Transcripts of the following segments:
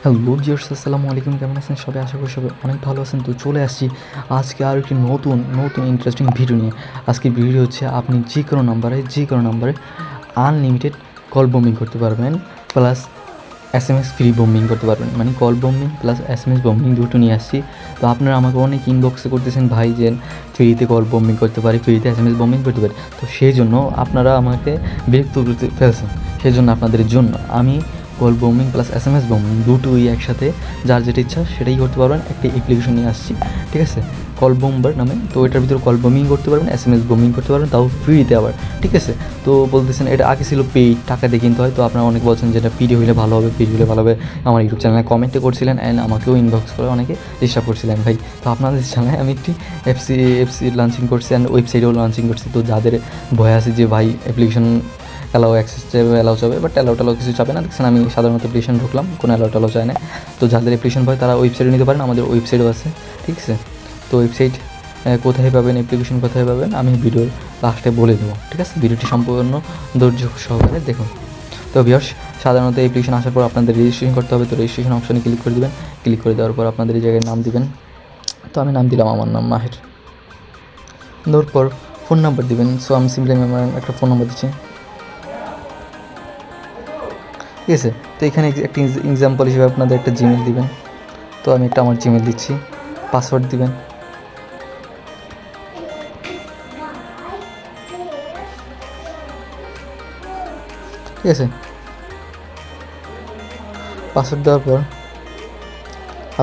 Hello viewers, আসসালামু আলাইকুম। কেমন আছেন সবাই? আশা করি সবাই অনেক ভালো আছেন। তো চলে আসছি আজকে আর একটি নতুন ইন্টারেস্টিং ভিডিও নিয়ে। আজকের ভিডিও হচ্ছে আপনি যে কোনো নাম্বারে আনলিমিটেড কল বোমিং করতে পারবেন, প্লাস SMS ফ্রি বোমিং করতে পারবেন। মানে কল বোমিং প্লাস SMS বোমিং দুটো নিয়ে আসছি। তো আপনারা আমাকে অনেক ইনবক্সে করতেছেন, ভাই যে ফ্রিতে কল বোমিং করতে পারি, ফ্রিতে SMS বোমিং করতে পারি। তো সেই জন্য আপনারা আমাকে বিরক্ত করতে ফেলছেন। সেই জন্য আপনাদের জন্য আমি কল বোমিং প্লাস SMS বোমিং দুটোই একসাথে যার যেটা ইচ্ছা সেটাই করতে পারবেন। একটা অ্যাপ্লিকেশন নিয়ে আসছি, ঠিক আছে, কল বোম্বার নামে। তো এটার ভিতরে কল বোমিং করতে পারবেন, SMS বোমিং করতে পারবেন, তাও ফ্রিতে আবার, ঠিক আছে। তো বলতেছেন এটা আগে ছিল পেইড, টাকা দিয়ে কিনতে হয়। তো আপনারা অনেক বলছেন যেটা ফ্রি হলে ভালো হবে, ফ্রি হলে ভালো হবে। আমার ইউটিউব চ্যানেলে কমেন্টে করছিলেন অ্যান্ড আমাকেও ইনবক্স করে অনেকে ডিস্টার্ব করছিলেন ভাই। তো আপনাদের চ্যানেলে আমি একটি এফসি লঞ্চিং করছি অ্যান্ড ওয়েবসাইটেও লঞ্চিং করছি। তো যাদের ভয় আছে যে ভাই অ্যাপ্লিকেশন অ্যালাও অ্যাক্সেস অ্যালাউ চাবে, বাট অ্যালাউ কিছু চাবে না, দেখছেন আমি সাধারণত অ্যাপ্লিকেশন ঢুকলাম, কোনো অ্যালাউ চায় না। তো যাদের অ্যাপ্লিকেশন ভয় তারা ওয়েবসাইটে নিতে পারেন, আমাদের ওয়েবসাইটও আছে, ঠিক আছে। তো ওয়েবসাইট কোথায় পাবেন, অ্যাপ্লিকেশন কোথায় পাবেন আমি ভিডিওর লাস্টে বলে দেবো, ঠিক আছে। ভিডিওটি সম্পূর্ণ ধৈর্য সহকারে দেখুন। তো ভিউয়ার্স, সাধারণত অ্যাপ্লিকেশন আসার পর আপনাদের রেজিস্ট্রেশন করতে হবে। তো রেজিস্ট্রেশন অপশনে ক্লিক করে দেবেন। ক্লিক করে দেওয়ার পর আপনাদের এই জায়গায় নাম দিবেন। তো আমি নাম দিলাম, আমার নাম মাহের। দেওয়ার পর ফোন নাম্বার দিবেন। সো আমি সিম্পলি আমার একটা ফোন নাম্বার দিচ্ছি, ঠিক আছে। তো এখানে একটা এক্সাম্পল হিসেবে আপনাদের একটা জিমেল দিবেন। তো আমি একটা আমার জিমেল দিচ্ছি। পাসওয়ার্ড দিবেন, ঠিক আছে। পাসওয়ার্ড দেওয়ার পর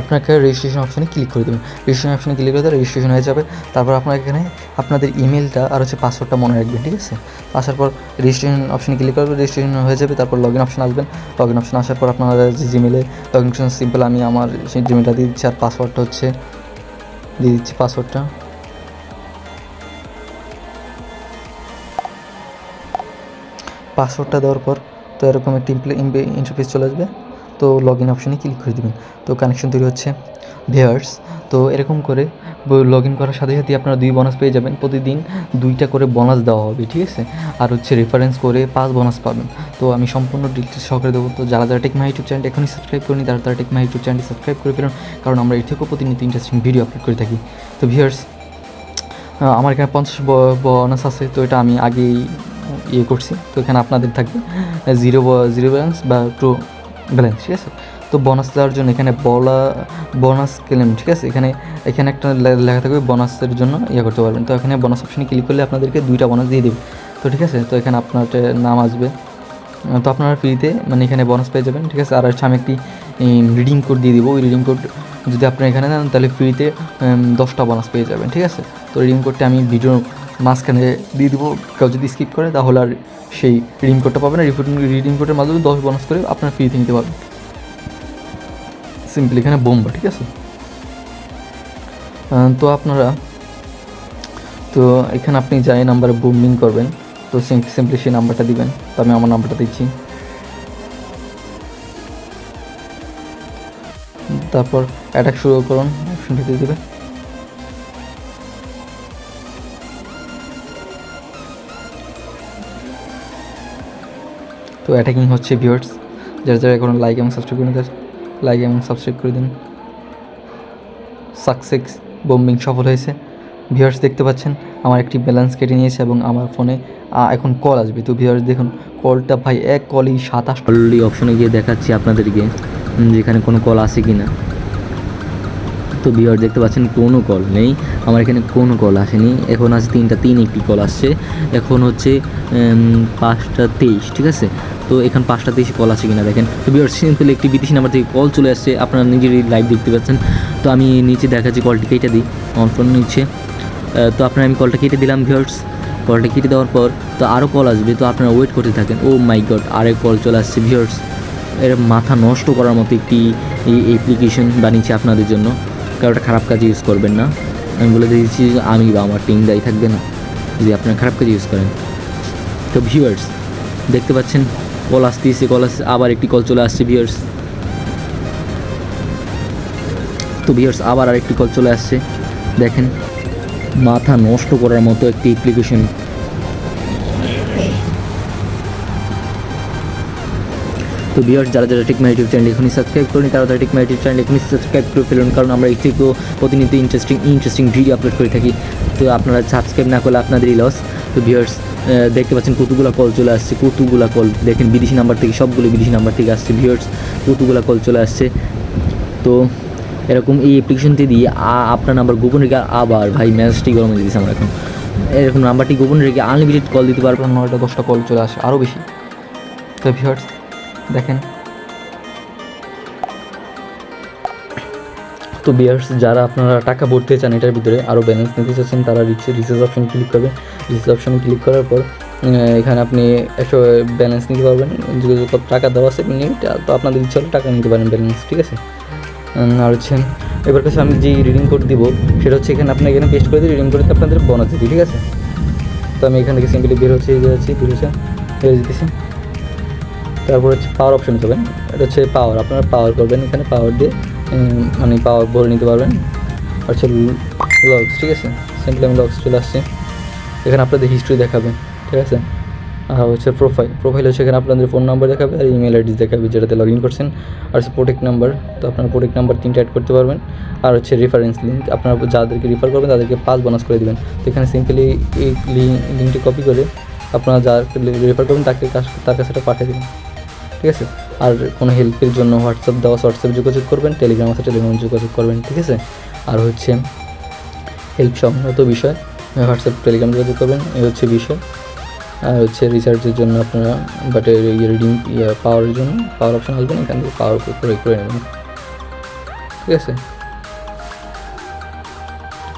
আপনাকে রেজিস্ট্রেশন অপশানে ক্লিক করে দেবেন। রেজিস্ট্রেশন অপশানে ক্লিক করে দেওয়া রেজিস্ট্রেশন হয়ে যাবে। তারপর আপনার এখানে আপনাদের ইমেলটা আর হচ্ছে পাসওয়ার্ডটা মনে রাখবেন, ঠিক আছে। আসার পর রেজিস্ট্রেশন অপশানে ক্লিক করবেন, রেজিস্ট্রেশন হয়ে যাবে। তারপর লগ ইন অপশান আসবেন। লগ ইন অপশান আসার পর আপনারা যে জিমেলে লগ ইন অপশান সিম্পল আমি আমার সেই জিমেলটা দিয়ে দিচ্ছি, আর পাসওয়ার্ডটা হচ্ছে দিয়ে দিচ্ছি পাসওয়ার্ডটা। পাসওয়ার্ডটা দেওয়ার পর তো এরকম একটি ইন্টারফেস চলে আসবে। তো লগ ইন অপশানে ক্লিক করে দেবেন। তো কানেকশন তৈরি হচ্ছে ভিউয়ার্স। তো এরকম করে লগ ইন করার সাথে সাথে আপনারা 2 বোনাস পেয়ে যাবেন। প্রতিদিন 2টা করে বোনাস দেওয়া হবে, ঠিক আছে। আর হচ্ছে রেফারেন্স করে 5 বোনাস পাবেন। তো আমি সম্পূর্ণ ডিটেলস সহকারে দেবো। তো যারা টেক মাই ইউটিউব চ্যানেলটি এখনই সাবস্ক্রাইব করেনি তারা টেক মাই ইউটিউব চ্যানেলটি সাবস্ক্রাইব করে ফেলুন, কারণ আমরা এর থেকেও প্রতিনিয়ত ইন্টারেস্টিং ভিডিও আপলোড করে থাকি। তো ভিউয়ার্স, আমার এখানে 50 বোনাস আছে। তো এটা আমি আগেই করছি। তো এখানে আপনাদের থাকবে জিরো ব্যালেন্স বা ট্রু ব্যালেন্স, ঠিক আছে। তো বোনাস দেওয়ার জন্য এখানে বোনাস ক্লেম, ঠিক আছে। এখানে একটা লেখা থাকবে বোনাসের জন্য করতে পারবেন। তো এখানে বোনাস অপশানে ক্লিক করলে আপনাদেরকে 2টা বোনাস দিয়ে দেবে। তো ঠিক আছে, তো এখানে আপনার নাম আসবে। তো আপনারা ফ্রিতে মানে এখানে বোনাস পেয়ে যাবেন, ঠিক আছে। আর হচ্ছে আমি একটি রিডিং কোড দিয়ে দিব। ওই রিডিং কোড যদি আপনারা এখানে নেন তাহলে ফ্রিতে 10টা বোনাস পেয়ে যাবেন, ঠিক আছে। তো রিডিং কোডটা আমি ভিডিওর মাঝখানে দিয়ে দেবো। কেউ যদি স্কিপ করে তাহলে আর সেই রিডিং কোডটা পাবে না। রিডিং কোডের মাধ্যমে 10 বোনাস করে আপনার ফ্রিতে নিতে পারবেন। সিম্পল এখানে বোম্বা, ঠিক আছে। তো আপনারা তো এখানে আপনি যাই নাম্বারে বুমিং করবেন, তো সিম্পলি সেই নাম্বারটা দিবেন। তো আমি আমার নাম্বারটা দিচ্ছি। তারপর অ্যাটাক শুরু করুন অপশনটি দিয়ে দেবে। তো অ্যাটাকিং হচ্ছে ভিউয়ার্স। যারা এখন লাইক এবং সাবস্ক্রাইব করে দিন, লাইক এবং সাবস্ক্রাইব করে দিন। সাকসেস বোম্বিং সফল হয়েছে। ভিউয়ার্স দেখতে পাচ্ছেন আমার একটি ব্যালেন্স কেটে নিয়েছে এবং আমার ফোনে এখন কল আসবে। তো ভিউয়ার্স দেখুন কলটা ভাই এক কলই 27 অলরেডি অপশনে গিয়ে দেখাচ্ছি আপনাদেরকে যেখানে কোনো কল আসে কি না। তো ভিউয়ার দেখতে পাচ্ছেন কোনো কল নেই, আমার এখানে কোনো কল আসেনি। এখন আছে 3 একটি কল আসছে। এখন হচ্ছে 5টা 23, ঠিক আছে। তো এখন 5টা 23 কল আসে কিনা দেখেন। তো ভিউয়ার সিম্পল একটি বিদেশি নাম্বার থেকে কল চলে আসছে, আপনারা নিজেরই লাইভ দেখতে পাচ্ছেন। তো আমি নিচে দেখাচ্ছি, কলটি কেটে দিই অন ফোন নিচ্ছে। তো আমি কলটা কেটে দিলাম ভিউয়ার্স। কলটা কেটে দেওয়ার পর তো আরও কল আসবে, তো আপনারা ওয়েট করতে থাকেন। ও মাই গড, আরেক কল চলে আসছে ভিউয়ার্স। এর মাথা নষ্ট করার মতো একটি অ্যাপ্লিকেশন বানিয়েছি আপনাদের জন্য। কারোটা খারাপ কাজে ইউজ করবেন না, আমি বলে দিয়েছি। আমি বা আমার টিম দায়ী থাকবে না যদি আপনারা খারাপ কাজে ইউজ করেন। তো ভিউয়ার্স দেখতে পাচ্ছেন কল আসতেছে, আবার একটি কল চলে আসছে ভিউয়ার্স। তো ভিউয়ার্স আবার আরেকটি কল চলে আসছে। দেখেন মাথা নষ্ট করার মতো একটি অ্যাপ্লিকেশন। তো তো ভিউয়ার্স যারা যারা টেক মাই ইউটিউব চ্যানেল এখনই সাবস্ক্রাইব করেনি তারা টেক মাই ইউটিউব চ্যানেল এখনই সাবস্ক্রাইব করে ফেলুন, কারণ আমরা এই থেকে প্রতিনিয়ত ইন্টারেস্টিং ভিডিও আপলোড করে থাকি। তো আপনারা সাবস্ক্রাইব না করলে আপনাদেরই লস। তো ভিউয়ার্স দেখতে পাচ্ছেন কতগুলো কল চলে আসছে, কতগুলো কল দেখেন বিদেশি নাম্বার থেকে, সবগুলো বিদেশি নাম্বার থেকে আসছে ভিউয়ার্স, কতগুলো কল চলে আসছে। তো এরকম এই অ্যাপ্লিকেশনটি দিয়ে আপনার নাম্বার গোপন রেখে আবার ভাই ম্যাচটি গরম হয়ে দিয়েছে আমরা এখন, এরকম নাম্বারটি গোপন রেখে আনলিমিটেড কল দিতে পারবো। 9টা-10টা কল চলে আসে, আরও বেশি। তো ভিউয়ার্স দেখেন, তো ভিউয়ার্স যারা আপনারা টাকা ভরতে চান এটার ভিতরে, আরও ব্যালেন্স নিতে চাচ্ছেন, তারা রিচার্জ অপশানে ক্লিক করবেন। রিচার্জ অপশানে ক্লিক করার পর এখানে আপনি একশো ব্যালেন্স নিতে পারবেন, কত টাকা দেওয়া আছে লিমিট, তো আপনাদের ইচ্ছা হলে টাকা নিতে পারেন ব্যালেন্স, ঠিক আছে। আর হচ্ছে এবার কাছে আমি যেই রিডিং কোড দিব সেটা হচ্ছে এখানে আপনি এখানে পেস্ট করে দিয়ে রিডিং করে আপনাদের বোনাস দিই, ঠিক আছে। তো আমি এখান থেকে সিম্পলি বের হচ্ছে, বের যেতেছি। তারপর হচ্ছে পাওয়ার অপশানে যাবেন, এটা হচ্ছে পাওয়ার, আপনারা পাওয়ার করবেন, এখানে পাওয়ার দিয়ে মানে পাওয়ার ভরে নিতে পারবেন। আর হচ্ছে লগস, ঠিক আছে, সিম্পলি আমি লগস চলে আসছি। এখানে আপনাদের হিস্ট্রি দেখাবে, ঠিক আছে। আর হচ্ছে প্রোফাইল হচ্ছে এখানে আপনাদের ফোন নাম্বার দেখাবে আর ইমেল আইডি দেখাবে যেটাতে লগ ইন করছেন। আর হচ্ছে প্রোটেক্ট নাম্বার, তো আপনারা প্রোটেক্ট নাম্বার 3টা অ্যাড করতে পারবেন। আর হচ্ছে রেফারেন্স লিঙ্ক, আপনারা যাদেরকে রেফার করবেন তাদেরকে 5 বোনাস করে দেবেন। তো এখানে সিম্পলি এই লিঙ্কটি কপি করে আপনারা যাকে রেফার করবেন তার কাছে এটা পাঠিয়ে দেবেন, ঠিক আছে। আর কোনো হেল্পের জন্য হোয়াটসঅ্যাপ দেওয়া, হোয়াটসঅ্যাপ যোগাযোগ করবেন, টেলিগ্রাম আছে টেলিগ্রাম যোগাযোগ করবেন, ঠিক আছে। আর হচ্ছে হেল্প সংক্রান্ত বিষয় হোয়াটসঅ্যাপ টেলিগ্রাম যোগাযোগ করবেন, এই হচ্ছে বিষয়। আর হচ্ছে রিচার্জের জন্য আপনারা রিডিং পাওয়ারের জন্য পাওয়ার অপশান আসবেন, এখান থেকে পাওয়ার প্রয়োগ করে নেবেন, ঠিক আছে।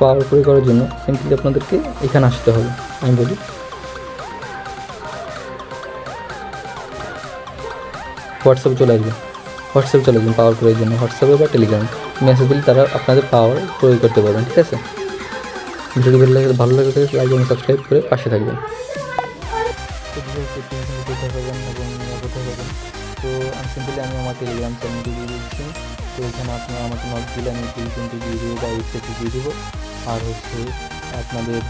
পাওয়ার প্রয়োগ করার জন্য সিম্পলি আপনাদেরকে এখানে আসতে হবে, আমি বলি হোয়াটসঅ্যাপে চলে আসবেন, পাওয়ার প্রয়োগের জন্য হোয়াটসঅ্যাপে বা টেলিগ্রাম মেসেজ দিলে তারা আপনাদের পাওয়ার প্রয়োগ করতে পারবেন, ঠিক আছে। যদি ভালো লাগে লাইক এবং সাবস্ক্রাইব করে পাশে থাকবেন। তো আমি সিম্পলি আমার টেলিগ্রাম চ্যানেলটি দিয়ে দিচ্ছি। তো এখানে আপনারা আমাকে নক দিলে আমি টেলিগ্রামটি দিয়ে দেবো বা ওয়েবসাইটটি দিয়ে দেবো। আর হচ্ছে আপনাদের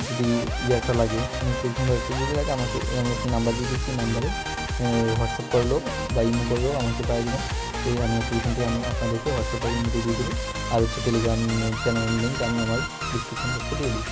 যদি একটা লাগে যদি লাগে আমাকে আমি একটা নাম্বার দিয়ে দিচ্ছি, নাম্বারে হোয়াটসঅ্যাপ করলো বা ইমেল করলেও আমাকে পাই দেবেন। তো আমি অ্যাপ্লিকেশন থেকে আমি আপনাদেরকে হোয়াটসঅ্যাপ বা ইমেল দিয়ে দেবো। আর হচ্ছে টেলিগ্রাম চ্যানেল লিঙ্ক আমি আমার ডিসক্রিপশন বক্সে দিয়ে দিই।